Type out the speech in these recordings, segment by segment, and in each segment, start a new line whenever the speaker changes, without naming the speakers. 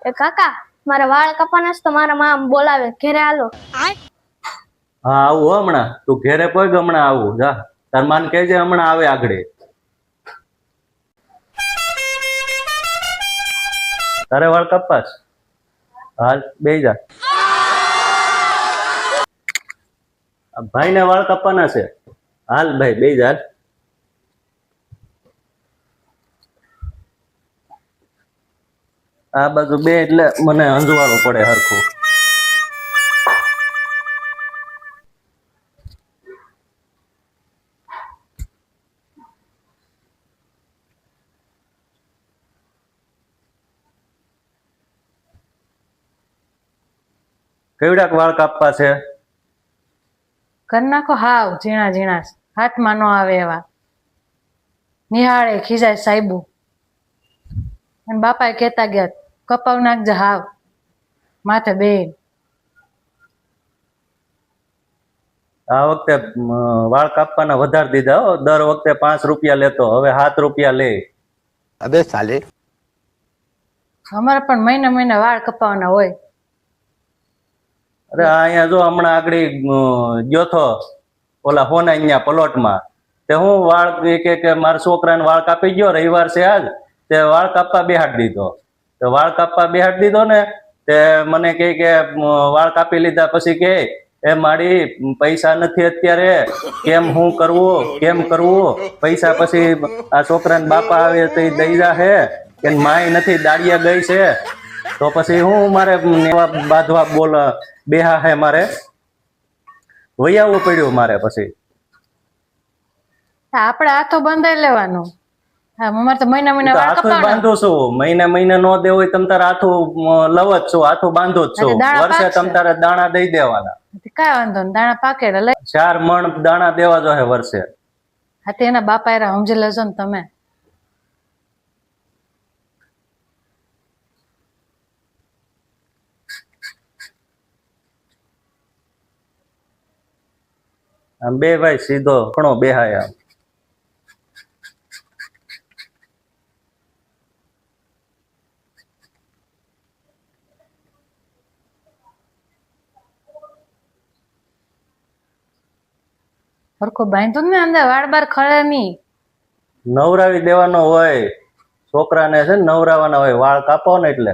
એ કાકા મારે વાળ કપાના છે તો મારા મામ બોલાવે ઘરે હાલો.
હા આવું હો હમણાં તું ઘેરે પોય હમણાં આવું જા તાર માન કહેજે હમણાં આવે આગળ તારે વાળ કપાસ હાલ બેહી જા ભાઈ ને વાળ કપાના છે હાલ ભાઈ બેહી જા આ બાજુ બે એટલે મને અંજવાળું પડે હરખું કેવડાક વાળ કાપવા છે
કરી નાખો હાવ ઝીણા ઝીણા હાથમાં નો આવે એવા નિહાળે ખીજાય સાહેબુ અને બાપાએ કહેતા ગયા કપાવ નાખજે હાવ માથે બેન
આ વખતે વાળ કાપવાના વધારી દીધા હો દર વખતે 5 રૂપિયા લેતો હવે 7 રૂપિયા લે
अबे साले
અમારે પણ મહિને મહિને વાળ કપાવવાના હોય
અરે અહીંયા જો હમણાં આગળ ગયો તો ઓલા હોના અહીંયા પ્લોટમાં તે હું વાળ કે મારા છોકરાને વાળ કાપી ગયો રવિવાર છે આજ તે વાળ કાપવા બેહાડી દીધો તો વાળ કાપવા બેહાડી દીધો ને તે મને કહે કે વાળ કાપી લીધા પછી કે એ મારી પૈસા નથી અત્યારે કેમ હું કરવું પૈસા પછી આ છોકરાને બાપા આવે તો દઈ જાહે કે માય નથી દાડિયા ગઈ છે તો પછી હું મારે બાંધવા બોલ બેહા હે મારે વૈયાવું પડ્યું મારે પછી
આપણે હાથો બંધાઈ લેવાનું હા અમારે તો મહિના મહિના વાળ
હાથું
કપાવવાના
બાંધું છું મહિને નો દેવું હોય તમ તારે હાથું લવ જ છું હાથું બાંધું જ છું
દાણા
વર્ષે
પાકશે.
તમ તારે દાણા દઈ દેવાના
કાંઈ વાંધો નહીં દાણા પાકે એટલે લઈ
4 મણ દાણા દેવા જોઈએ વર્ષે
હા તે એના બાપા એરા સમજી લેજો ને તમે
આમ બે ભાઈ સીધો ઘણો બેહાય આમ
હરખો બાંધો ને અંદર વાળ બાર ખળે નહીં
નવરાવી દેવાનો હોય છોકરાને છે ને નવરાવાના હોય વાળ કાપો ને એટલે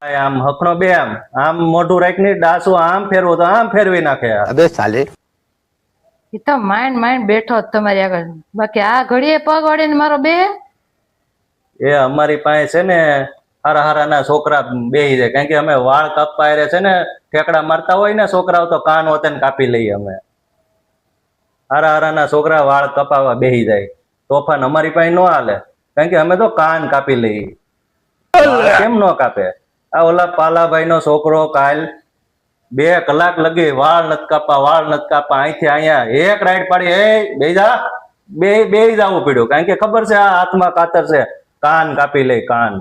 આમ હકણો બે આમ મોઢું રાખીને ડાસુ આમ ફેરવું તો આમ ફેરવી નાખે
अबे साले
એ તો માઇન્ડ માઇન્ડ બેઠો જ તમારી આગળ બાકી આ ઘડીએ પગ વળીને મારો બે
એ અમારી પાસે છે ને હારા છોકરા બેહી જાય કારણ કે અમે વાળ કાપવા આરે છે ને ઠેકડા મારતા હોય ને છોકરાઓ તો કાન હોતે ને કાપી લઈએ અમે હારા છોકરા વાળ કપાવવા બેહી જાય તોફાન અમારી પાસે ન હાલે કારણ કે અમે તો કાન કાપી લઈએ કેમ ન કાપે આ ઓલા પાલાભાઈ નો છોકરો કાલ 2 કલાક લગી વાળ નથી કાપા અહીંથી અહીંયા એક રાઈડ પાડી એ બે જવું પડ્યું કારણ કે ખબર છે આ હાથમાં કાતર છે કાન કાપી લે કાન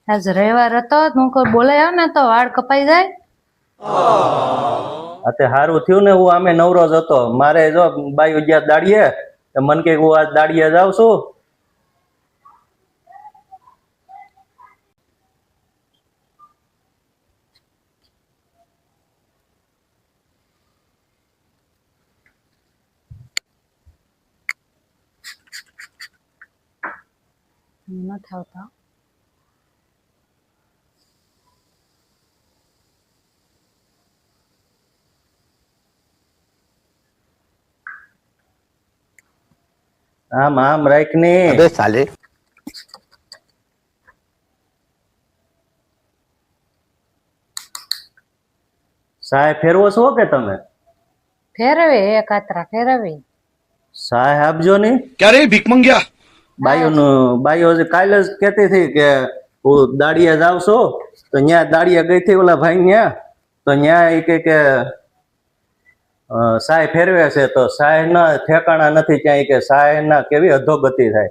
આજ રવિવાર હતો હું કોઈ બોલાય ને તો વાળ કપાઈ જાય
તે સારું થયું ને હું આમે નવરો જ હતો મારે જો બાઈ ગયા દાડીએ તો મને કે હું આજ દાડીએ જાઉં છું
નથી આવતા
આમ રાખને
अबे साले
સાય ફેરવો છો કે તમે?
ફેરવે એક આતરા ફેરવી.
સાય આપજો નહીં.
क्या रे भीख मंगिया?
બાઈઓ કાલે જ કહેતી હતી કે હું દાડિયા જાવ છો તો ન્યા દાડિયા ગઈ હતી ઓલા ભાઈ ન્યા તો ન્યા એ કે સાય ફેરવે છે તો સાય ના ઠેકાણા નથી ક્યાંય કે સાય ના કેવી અધોગતિ થાય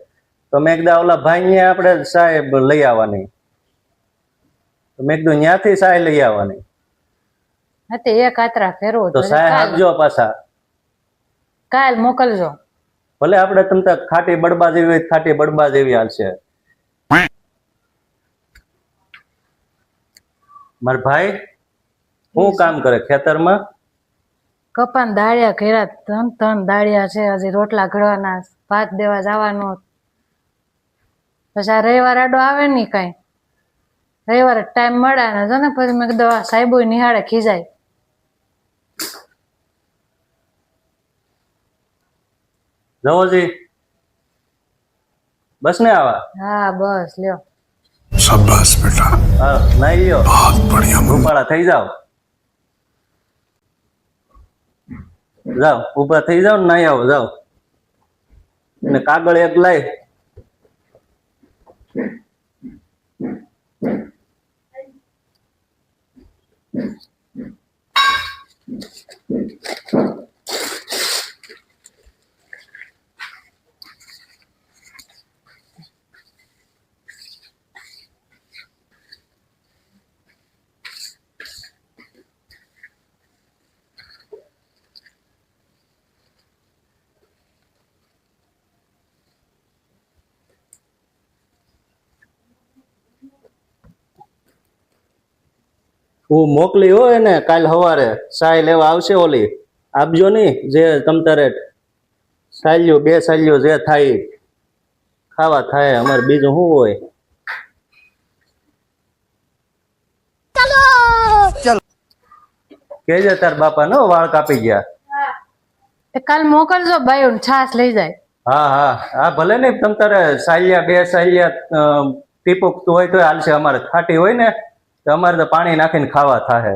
તો મેં કીધું ઓલા ભાઈ ન્યા આપણે સાય લઈ આવવાની તો મેં કીધું ન્યાથી સાય લઈ આવવાની
હા એક આતરા ફેરવો
તો સાય આપજો પાછા.
કાલ મોકલજો.
ભલે આપણે તમ તાર ખાટી બળબા જેવી હોય ખાટી બળબા જેવી હાલશે. મારા ભાઈ શું કામ કરે ખેતરમાં?
કપાન દાળિયા કર્યા 3 દાળિયા છે હજી રોટલા ઘડવાના ભાત દેવા જવાનો પછી આ રવિવાર આડો આવે ને કઈ રવિવારે ટાઈમ મળે ને જો ને પછી મેં કીધું સાહેબો નિહાળે ખીજાય.
જવોજી બસ ને આવા?
હા બસ લ્યો.
शाबाश बेटा,
હા નાઈ લ્યો,
बहुत बढ़िया।
ઉપાડા થઈ જાવ, જાઓ ઉભા થઈ જાવ ને નાઈ આવો જાઓ. અને કાગળ એક લાય. હું મોકલી હોય ને કાલ સવારે સાય લેવા આવશે ઓલી આપજો ની જે તમ તારે સાલ્યું 2 સાલ્યું જે થાય ખાવા થાય અમારે બીજું શું હોય. કેજે તાર બાપા નો વાળ કાપી ગયા.
કાલ મોકલજો બાયો છાસ લઈ જાય.
હા હા હા ભલે ને તમ તારે સાલિયા 2 સાલિયા ટીપુક હોય તો હાલશે. અમારે ખાટી હોય ને તો અમારે તો પાણી નાખીને ખાવા થાય.